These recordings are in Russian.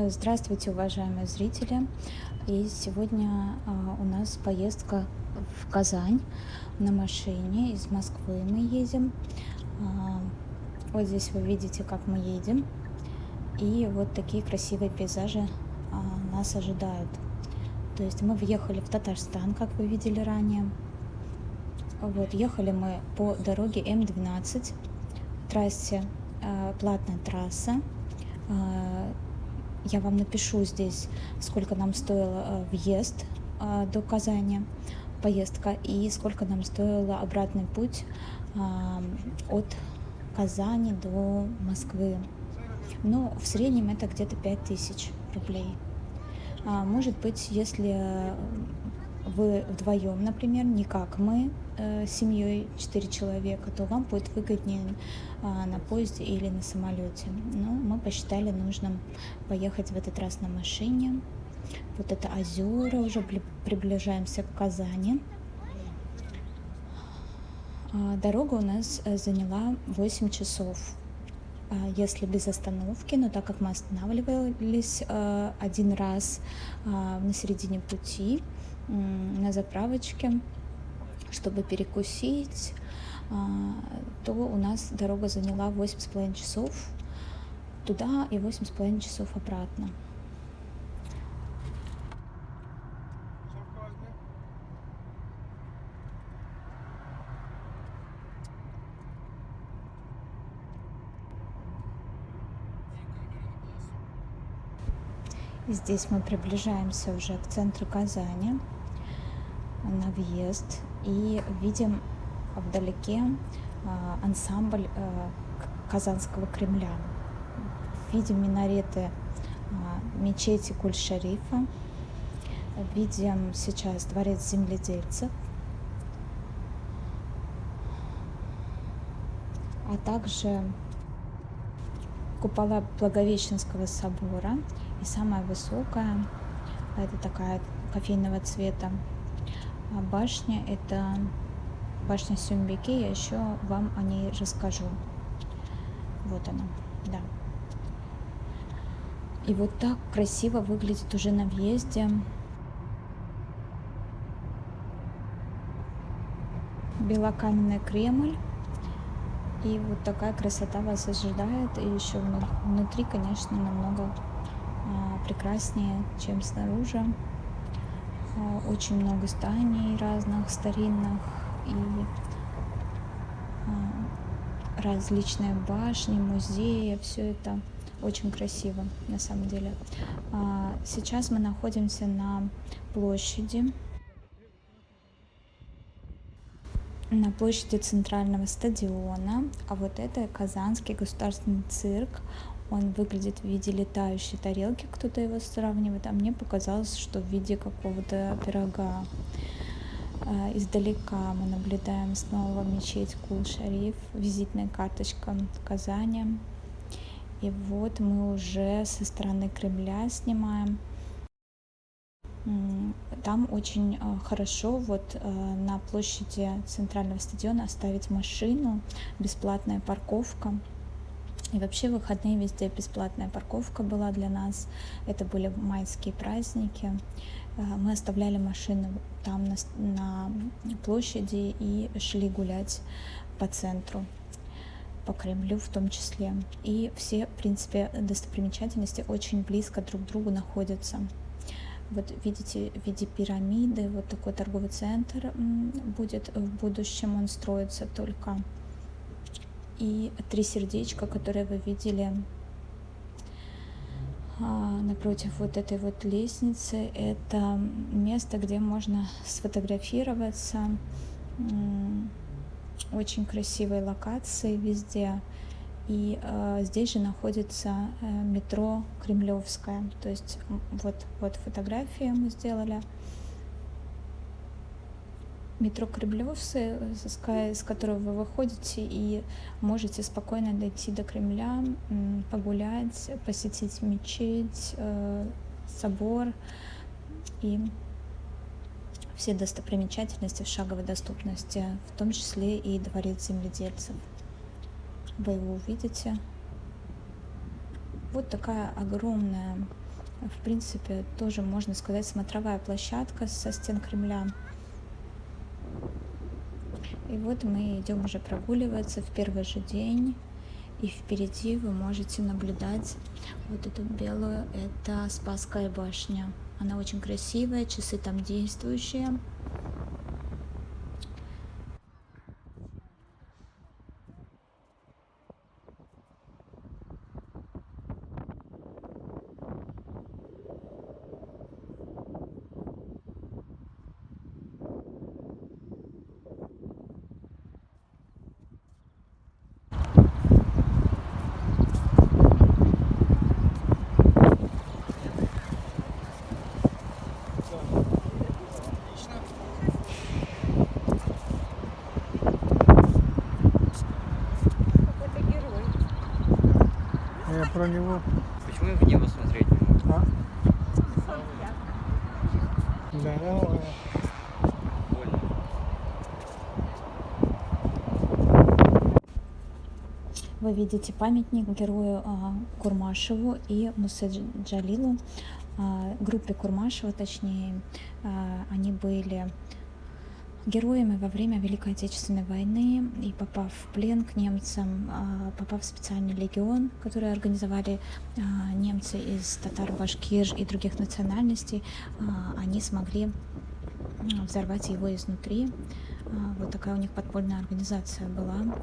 Здравствуйте, уважаемые зрители! И сегодня у нас поездка в Казань на машине. Из Москвы мы едем. А, Вот здесь вы видите, как мы едем. И вот такие красивые пейзажи нас ожидают. То есть мы въехали в Татарстан, как вы видели ранее. Вот, ехали мы по дороге М12, трассе, платная трасса. А, Я вам напишу здесь, сколько нам стоил въезд до Казани, поездка, и сколько нам стоил обратный путь а, от Казани до Москвы. Но в среднем это где-то 5000 рублей. Может быть, если вы вдвоем, например, не как мы, с семьей 4 человека, то вам будет выгоднее на поезде или на самолете. Но мы посчитали нужным поехать в этот раз на машине. Вот это озера, уже приближаемся к Казани. Дорога у нас заняла 8 часов, если без остановки, но так как мы останавливались один раз на середине пути на заправочке, чтобы перекусить, то у нас дорога заняла 8,5 часов туда и 8,5 часов обратно. Здесь мы приближаемся уже к центру Казани, на въезд, и видим вдалеке ансамбль Казанского Кремля. Видим минареты мечети Куль-Шарифа, видим сейчас дворец земледельцев, а также купола Благовещенского собора. И самая высокая, это такая кофейного цвета башня, это башня Сюмбике. Я еще вам о ней расскажу. Вот она, да. И вот так красиво выглядит уже на въезде белокаменный Кремль. И вот такая красота вас ожидает. И еще внутри, конечно, намного прекраснее, чем снаружи. Очень много зданий разных, старинных, и различные башни, музеи. Все это очень красиво на самом деле. Сейчас мы находимся на площади центрального стадиона, а вот это Казанский государственный цирк. Он выглядит в виде летающей тарелки, кто-то его сравнивает, а мне показалось, что в виде какого-то пирога. Издалека мы наблюдаем снова мечеть Кул-Шариф, визитная карточка Казани. И вот мы уже со стороны Кремля снимаем. Там очень хорошо вот на площади центрального стадиона оставить машину, бесплатная парковка. И вообще в выходные везде бесплатная парковка была для нас. Это были майские праздники. Мы оставляли машину там на площади и шли гулять по центру, по Кремлю в том числе. И все, в принципе, достопримечательности очень близко друг к другу находятся. Вот видите, в виде пирамиды, вот такой торговый центр будет в будущем, он строится только. И 3 сердечка, которые вы видели напротив вот этой вот лестницы, это место, где можно сфотографироваться. Очень красивые локации везде. И здесь же находится метро Кремлевская. То есть вот фотографии мы сделали. Метро Кремлевская, с которого вы выходите и можете спокойно дойти до Кремля, погулять, посетить мечеть, собор и все достопримечательности в шаговой доступности, в том числе и дворец земледельцев. Вы его увидите. Вот такая огромная В принципе, тоже, можно сказать, смотровая площадка со стен Кремля. И вот мы идем уже прогуливаться в первый же день. И впереди вы можете наблюдать вот эту белую, это Спасская башня. Она очень красивая, часы там действующие. Какой-то герой. Я про него. Почему я в небо смотреть не могу? А? Солнце. Да, нормально. Больно. Вы видите памятник герою Курмашеву и Мусе Джалилу. Группе Курмашева, точнее, они были героями во время Великой Отечественной войны, и попав в плен к немцам, попав в специальный легион, который организовали немцы из татар, башкир и других национальностей, они смогли взорвать его изнутри. Вот такая у них подпольная организация была.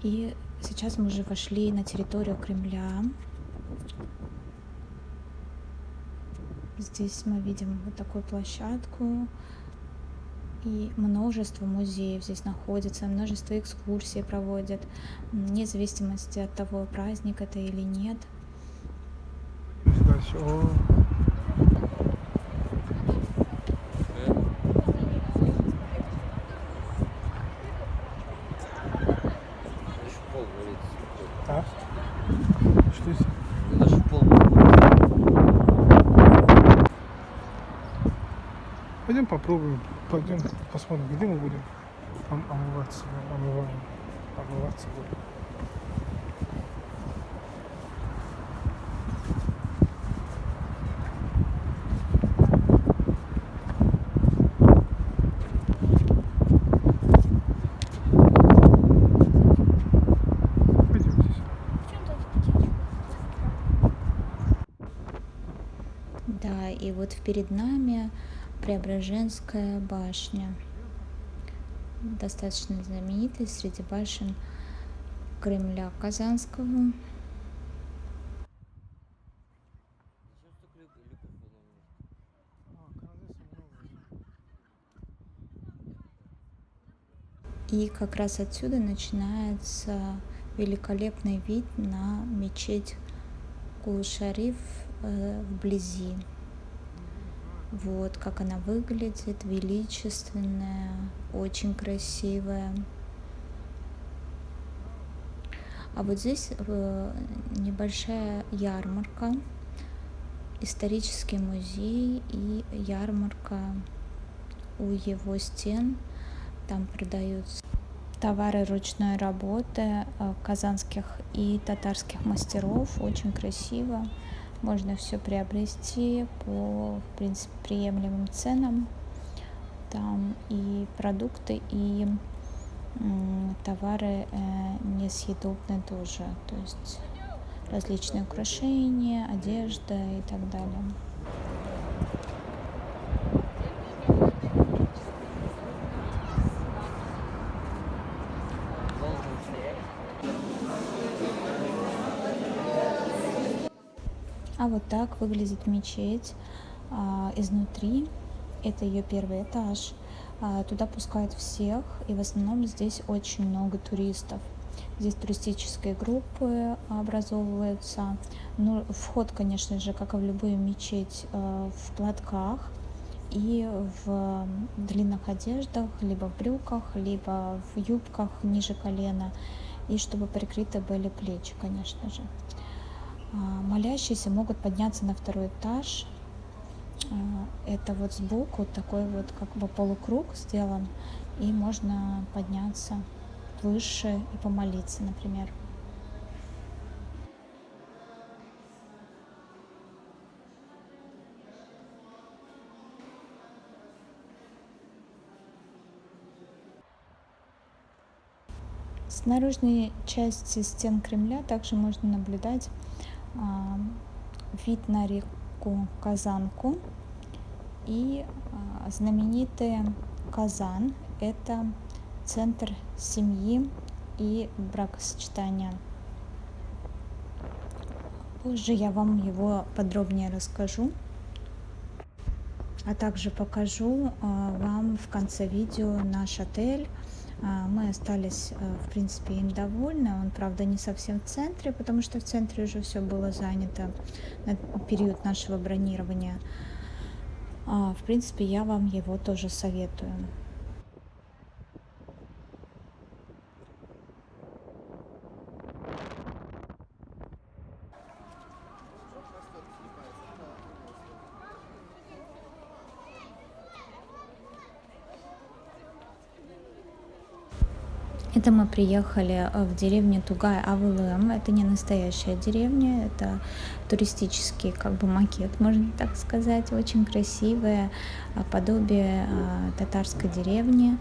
И сейчас мы уже вошли на территорию Кремля. Здесь мы видим вот такую площадку. И множество музеев здесь находится, множество экскурсий проводят, вне зависимости от того, праздник это или нет. Дальше. О, Даже пол валится. а? Что это? Даже пол валится. Пойдем попробуем. Пойдем посмотрим, где мы будем омываться. Омываться будем. Пойдемте. Да, и вот перед нами Преображенская башня, достаточно знаменитая среди башен Кремля Казанского. Зачем столько люков в одном месте? И как раз отсюда начинается великолепный вид на мечеть Кул-Шариф вблизи. Вот как она выглядит, величественная, очень красивая. А вот здесь небольшая ярмарка, исторический музей и ярмарка у его стен. Там продаются товары ручной работы казанских и татарских мастеров. Очень красиво. Можно все приобрести по, в принципе, приемлемым ценам. Там и продукты, и товары несъедобные тоже. То есть различные украшения, одежда и так далее. А вот так выглядит мечеть изнутри. Это ее первый этаж. Туда пускают всех, и в основном здесь очень много туристов. Здесь туристические группы образовываются. Ну, вход, конечно же, как и в любую мечеть, в платках и в длинных одеждах, либо в брюках, либо в юбках ниже колена, и чтобы прикрыты были плечи, конечно же. Молящиеся могут подняться на второй этаж. Это вот сбоку такой вот как бы полукруг сделан, и можно подняться выше и помолиться, например. С наружной части стен Кремля также можно наблюдать вид на реку Казанку и знаменитый Казан. Это центр семьи и бракосочетания. Позже я вам его подробнее расскажу, а также покажу вам в конце видео наш отель. Мы остались, в принципе, им довольны. Он, правда, не совсем в центре, потому что в центре уже все было занято на период нашего бронирования. В принципе, я вам его тоже советую. Это мы приехали в деревню Тугай-Авылым. Это не настоящая деревня, это туристический как бы макет, можно так сказать. Очень красивое подобие татарской деревни,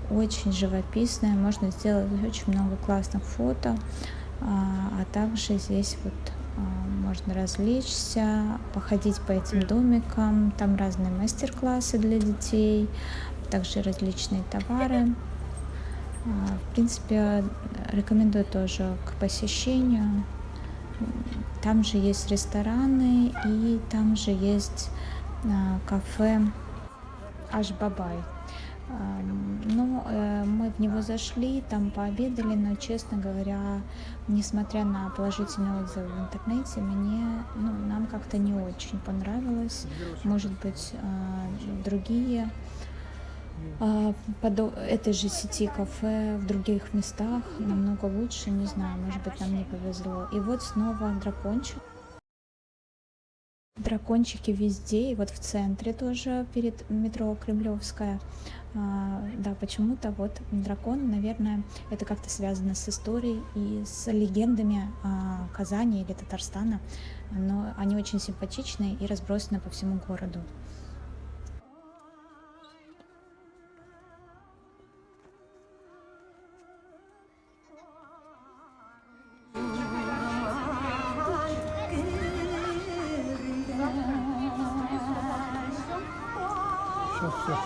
очень живописная. Можно сделать очень много классных фото, а также здесь вот можно развлечься, походить по этим домикам. Там разные мастер-классы для детей, также различные товары. В принципе, рекомендую тоже к посещению. Там же есть рестораны и там же есть кафе Аш-Бабай. Но мы в него зашли, там пообедали, но, честно говоря, несмотря на положительные отзывы в интернете, нам как-то не очень понравилось. Может быть, другие этой же сети кафе в других местах намного лучше, не знаю, может быть, нам не повезло. И вот снова дракончик. Дракончики везде, и вот в центре тоже перед метро Кремлевская. Да, почему-то вот дракон, наверное, это как-то связано с историей и с легендами Казани или Татарстана, но они очень симпатичные и разбросаны по всему городу. Сейчас все.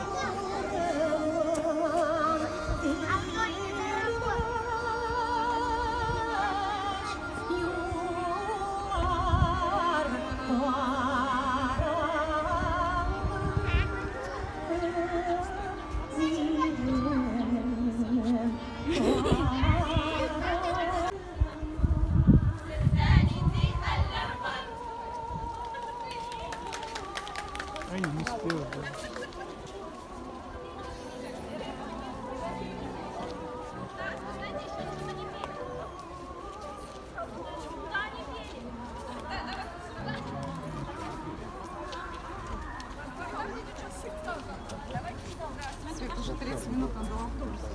Ай, не успел, да. Свет, уже 30 минут до автобуса.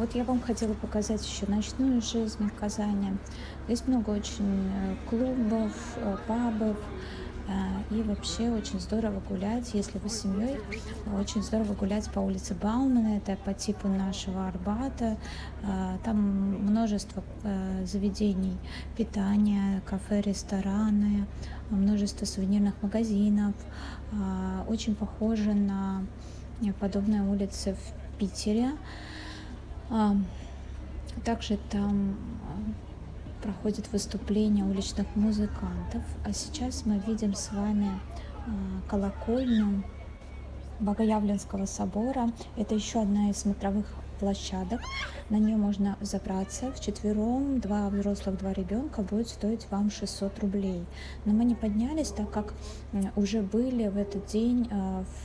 Вот я вам хотела показать еще ночную жизнь в Казани. Здесь много очень клубов, пабов. И вообще очень здорово гулять, если вы с семьей. Очень здорово гулять по улице Баумана, это по типу нашего Арбата. Там множество заведений питания, кафе, рестораны, множество сувенирных магазинов. Очень похоже на подобные улицы в Питере. Также там проходят выступления уличных музыкантов. А сейчас мы видим с вами колокольню Богоявленского собора. Это еще одна из смотровых площадок. На нее можно забраться вчетвером, 2 взрослых, 2 ребенка, будет стоить вам 600 рублей. Но мы не поднялись, так как уже были в этот день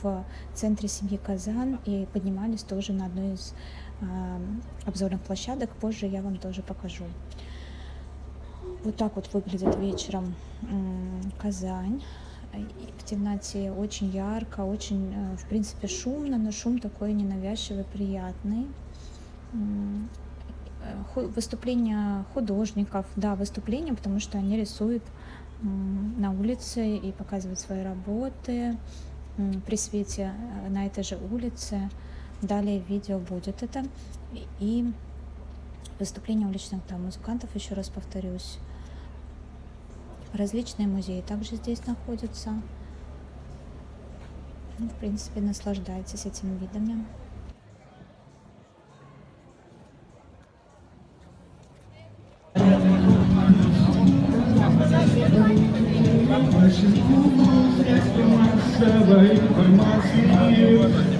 в центре семьи Казан и поднимались тоже на одну из обзорных площадок. Позже я вам тоже покажу. Вот так вот выглядит вечером Казань. В темноте очень ярко, очень, в принципе, шумно, но шум такой ненавязчивый, приятный. Выступления художников, да, выступления, потому что они рисуют на улице и показывают свои работы при свете на этой же улице. Далее видео будет это. И выступления уличных, да, музыкантов, еще раз повторюсь. Различные музеи также здесь находятся. В принципе, наслаждайтесь этими видами.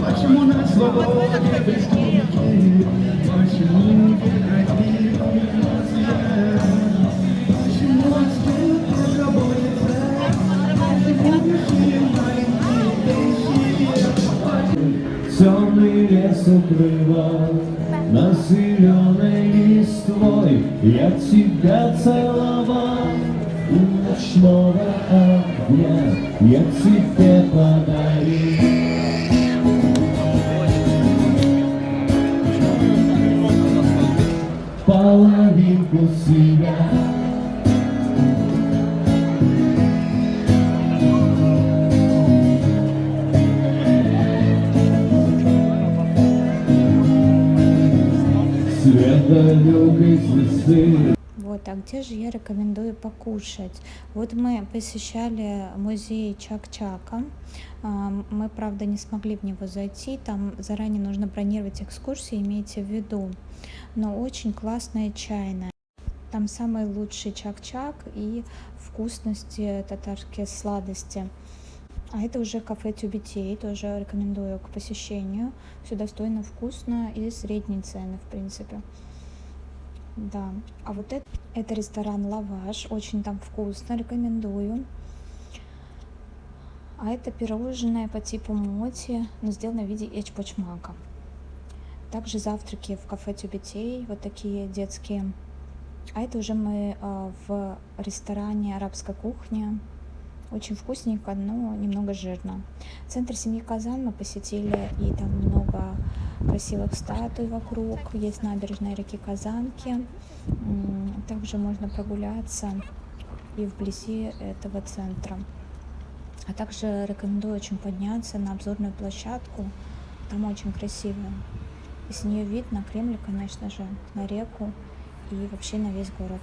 Почему на свободе преступники? Почему прекратили нельзя? Почему отстают разработчицы? Будущие маленькие вещи. Темный лес укрывал нас зеленой листвой. Я тебя целовал у ночного огня. Я тебе подарил половинку себя. Светолюбой звезды. Вот, а где же я рекомендую покушать? Вот мы посещали музей Чак-Чака. Мы, правда, не смогли в него зайти. Там заранее нужно бронировать экскурсии, имейте в виду. Но очень классная чайная. Там самый лучший Чак-Чак и вкусности, татарские сладости. А это уже кафе Тюбетей, тоже рекомендую к посещению. Все достойно, вкусно и средние цены, в принципе. Да, а вот это ресторан Лаваш, очень там вкусно, рекомендую. А это пирожное по типу моти, но сделано в виде эчпочмака. Также завтраки в кафе Тюбетей, вот такие детские. А это уже мы в ресторане арабской кухни. Очень вкусненько, но немного жирно. Центр семьи Казан мы посетили, и там много красивых статуй вокруг. Есть набережная реки Казанки. Также можно прогуляться и вблизи этого центра. А также рекомендую очень подняться на обзорную площадку. Там очень красиво. И с нее вид на Кремль, конечно же, на реку и вообще на весь город.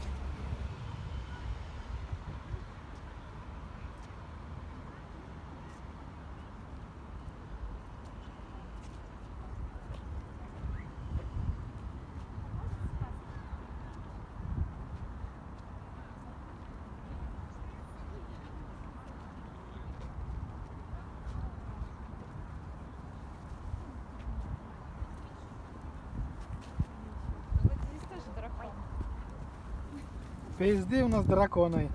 Здесь тоже дракон. Пизды у нас драконы.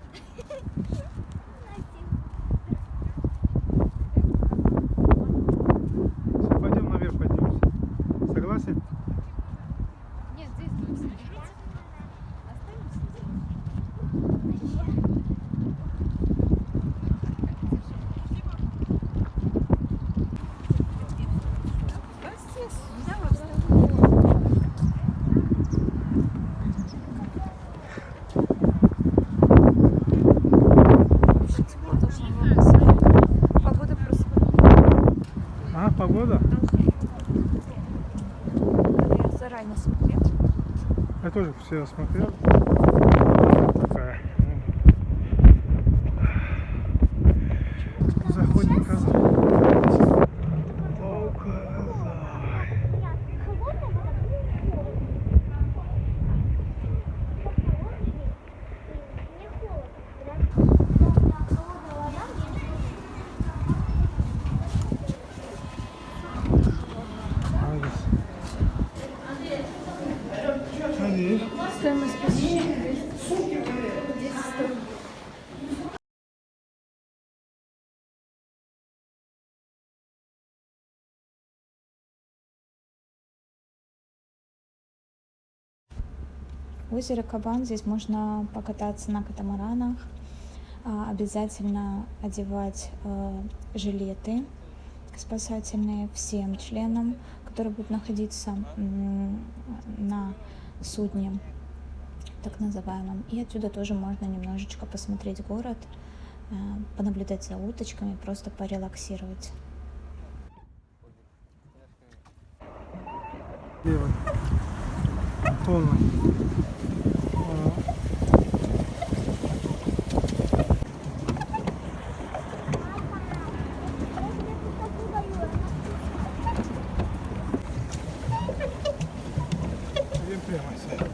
Пойдем наверх поднимемся. Согласен? Нет, здесь будем сидеть. Останемся здесь. А, погода? Я заранее смотрела. Я тоже все смотрел. Такая. Заходим в Казань. О, Казань. Молодец. Надеюсь. Стоимость посещения 10 рублей. Озеро Кабан, здесь можно покататься на катамаранах. Обязательно одевать жилеты спасательные всем членам, которые будут находиться на судне, так называемом. И отсюда тоже можно немножечко посмотреть город, понаблюдать за уточками, просто порелаксировать. Лево. Полный. Идем прямо, Саша.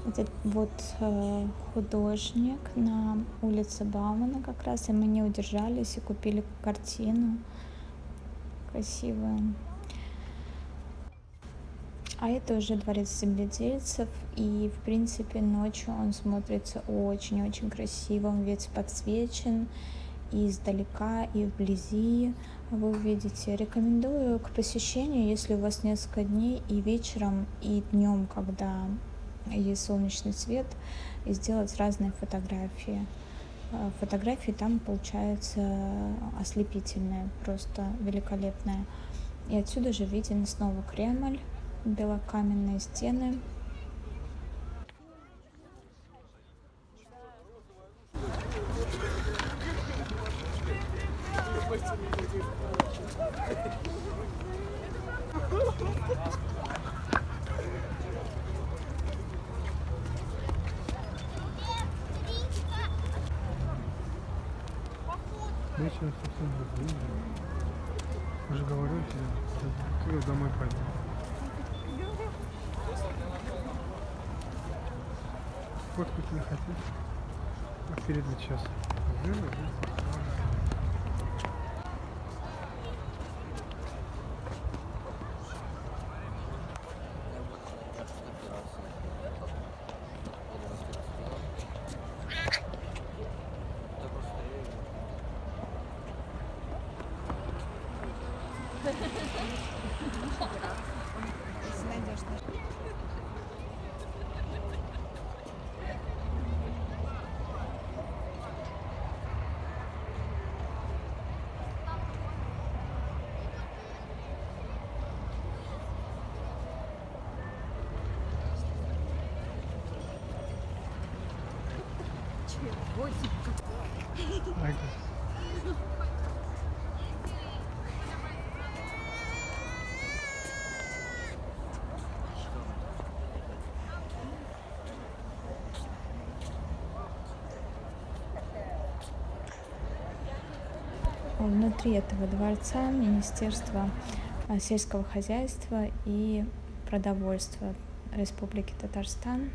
Это вот художник на улице Баумана как раз, и мы не удержались и купили картину красивую. А это уже дворец земледельцев, и в принципе ночью он смотрится очень-очень красиво, он весь подсвечен и издалека, и вблизи. Вы увидите. Рекомендую к посещению, если у вас несколько дней, и вечером, и днем, когда есть солнечный свет, и сделать разные фотографии. Фотографии там получаются ослепительные, просто великолепные. И отсюда же виден снова Кремль, белокаменные стены. Вечером совсем забыл. Уже говорю тебе, ты домой пойду. Фотку тебе хотите? А впереди час. Если найдешь наш. Ай, Внутри этого дворца Министерство сельского хозяйства и продовольствия Республики Татарстан.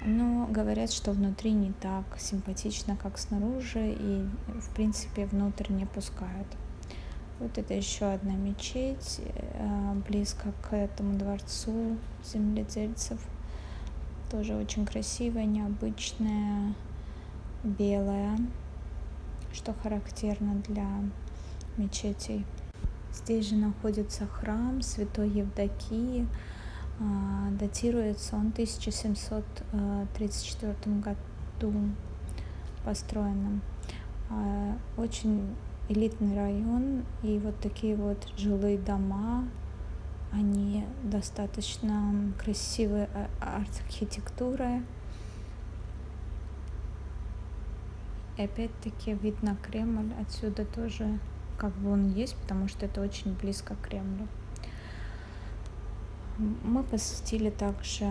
Но говорят, что внутри не так симпатично, как снаружи, и в принципе внутрь не пускают. Вот это еще одна мечеть близко к этому дворцу земледельцев. Тоже очень красивая, необычная, белая, что характерно для мечетей. Здесь же находится храм Святой Евдокии. Датируется он 1734 году построенным. Очень элитный район, и вот такие вот жилые дома, они достаточно красивой архитектурой. И опять-таки вид на Кремль отсюда тоже как бы он есть, потому что это очень близко к Кремлю. Мы посетили также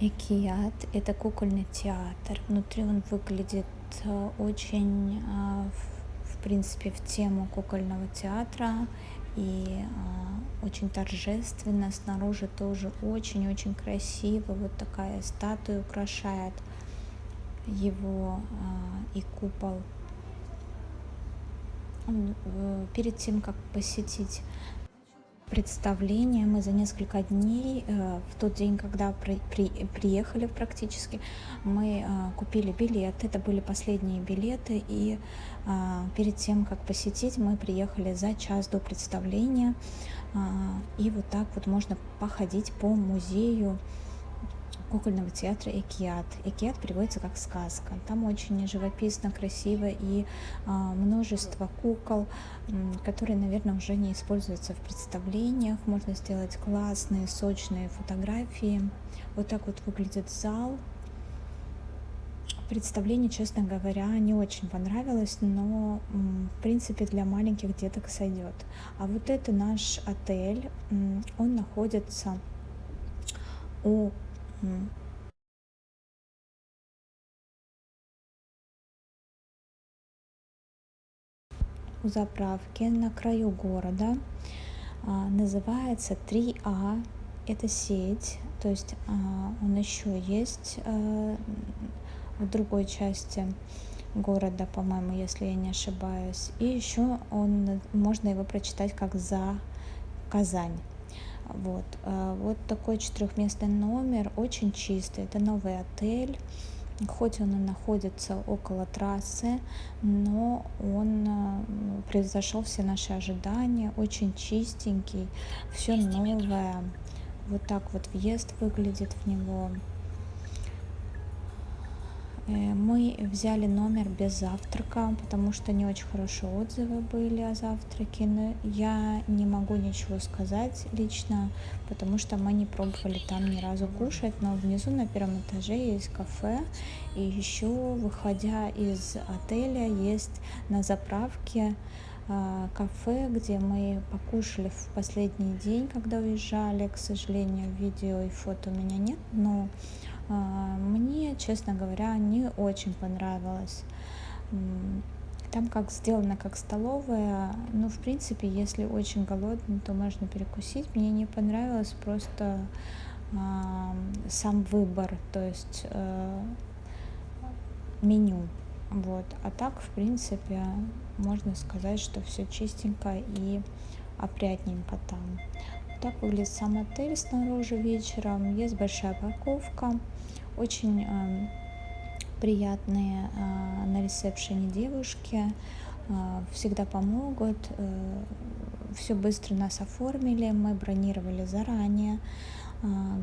Экият, это кукольный театр. Внутри он выглядит очень, в принципе, в тему кукольного театра и очень торжественно. Снаружи тоже очень-очень красиво. Вот такая статуя украшает его и купол. Перед тем, как посетить представление, мы за несколько дней, в тот день, когда приехали практически, мы купили билеты, это были последние билеты, и перед тем, как посетить, мы приехали за час до представления, и вот так вот можно походить по музею кукольного театра Экият. Экият переводится как сказка. Там очень живописно, красиво и множество кукол, которые, наверное, уже не используются в представлениях. Можно сделать классные, сочные фотографии. Вот так вот выглядит зал. Представление, честно говоря, не очень понравилось, но в принципе для маленьких деток сойдет. А вот это наш отель. Он находится у заправки на краю города. Называется 3А. Это сеть, то есть он еще есть в другой части города, по-моему, если я не ошибаюсь. И еще можно его прочитать как «За Казань». Вот такой 4-местный номер, очень чистый. Это новый отель, хоть он и находится около трассы, но он превзошел все наши ожидания, очень чистенький, все новое. Вот так вот въезд выглядит в него. Мы взяли номер без завтрака, потому что не очень хорошие отзывы были о завтраке, но я не могу ничего сказать лично, потому что мы не пробовали там ни разу кушать, но внизу на первом этаже есть кафе, и еще, выходя из отеля, есть на заправке кафе, где мы покушали в последний день, когда уезжали. К сожалению, видео и фото у меня нет, но мне, честно говоря, не очень понравилось. Там как сделано, как столовая. Ну, в принципе, если очень голодный, то можно перекусить. Мне не понравилось просто сам выбор, то есть меню. Вот. А так, в принципе, можно сказать, что все чистенько и опрятненько там. Так выглядит сам отель снаружи вечером. Есть большая парковка. Очень приятные на ресепшене девушки. Всегда помогут. все быстро нас оформили, мы бронировали заранее,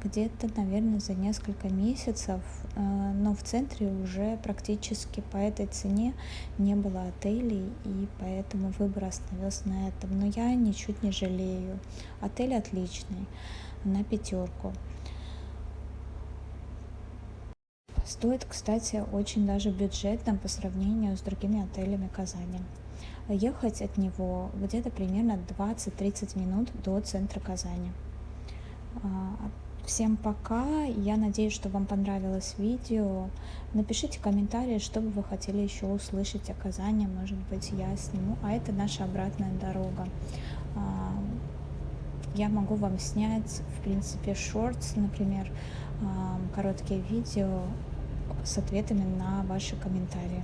где-то, наверное, за несколько месяцев, но в центре уже практически по этой цене не было отелей, и поэтому выбор остановился на этом. Но я ничуть не жалею. Отель отличный, на 5. Стоит, кстати, очень даже бюджетно по сравнению с другими отелями Казани. Ехать от него где-то примерно 20-30 минут до центра Казани. Всем пока. Я надеюсь, что вам понравилось видео. Напишите комментарии, что бы вы хотели еще услышать о Казани. Может быть, я сниму. А это наша обратная дорога. Я могу вам снять, в принципе, шортс, например, короткие видео с ответами на ваши комментарии.